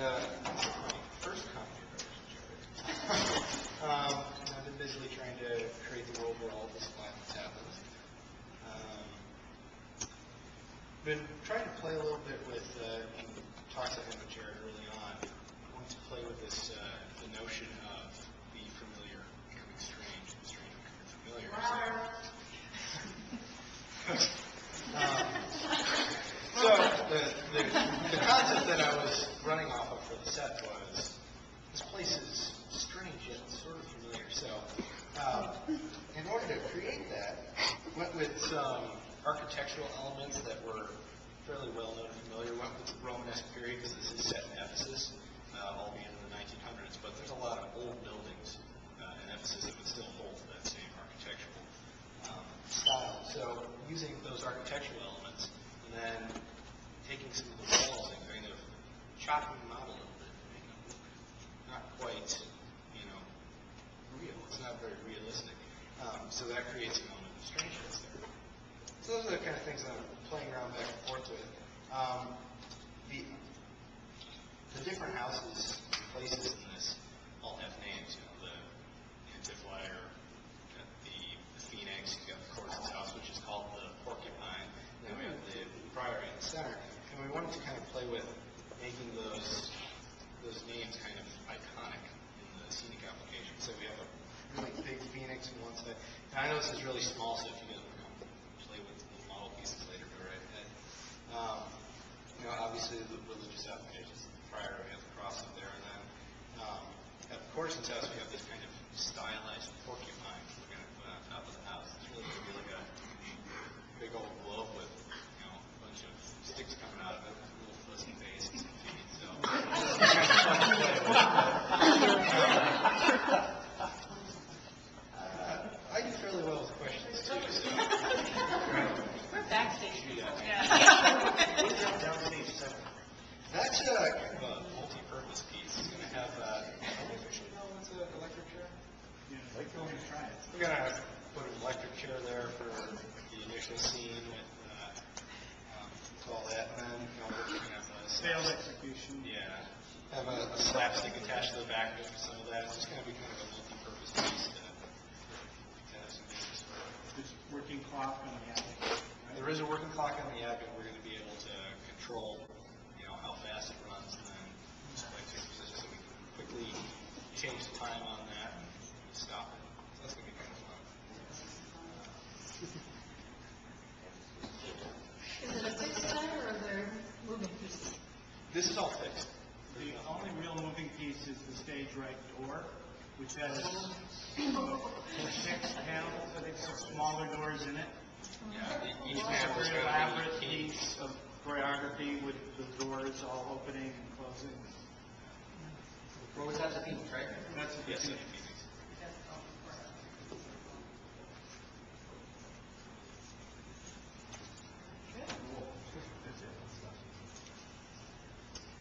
First company I've been busily trying to create the overall design that's happened. Been trying to play a little bit with, talks I had with Jared early on. I wanted to play with this, the notion of the familiar becoming strange, and strange becoming familiar. So the concept that I was running off of for the set was, this place is strange yet sort of familiar. So in order to create that, went with some architectural elements that were fairly well known and familiar. Went with the Romanesque period because this is set in Ephesus, albeit in the 1900s. But there's a lot of old buildings in Ephesus that would still hold that same architectural style. So using those architectural elements and then taking some of the walls and kind of chopping them out a little bit to make them look not quite, real. It's not very realistic. So that creates an element of strangeness there. So those are the kind of things that I'm playing around back and forth with. The different houses and places in this all have names. The Antiflyer, the Phoenix, you got the Corson's house, which is called the Porcupine. And then we have the Priory in the center. And we wanted to kind of play with making those names kind of iconic in the scenic application. So we have a really big Phoenix on one side. Now I know this is really small, so if you guys want to play with the model pieces later, go right ahead. Obviously the religious applications, the Priory, we have the cross up there, and then at the Corson's house we have this kind of stylized porcupine we're going to put on top of the house. It's really going to be like a big old globe with a bunch of sticks coming out of it, with little fuzzy faces and feet. So I do fairly well with questions too. So. We're backstage. That's kind of a multi-purpose piece. It's going to have, do we officially know it's an electric chair? Yeah, I'd like to try it. We're going to put an electric chair there for the initial scene with all that. And then, we're going to have a failed execution. Yeah. Have a slapstick attached to the back of it for some of that. It's just going to be kind of a multi-purpose piece to have some business for. There's working clock on the attic. Right? There is a working clock on the attic, and we're going to be able to control how fast it runs, and then display pictures so we can quickly change the time on that and stop it. So that's going to be kind of fun. Is it a fixed set or are there moving pieces? This is all fixed. The only real moving piece is the stage right door, which has 6 panels, I think, some smaller doors in it. Yeah, each It's panel a is very going elaborate to be piece of choreography with the doors all opening and closing. What was that, the theme, right? That's a Yes, theme.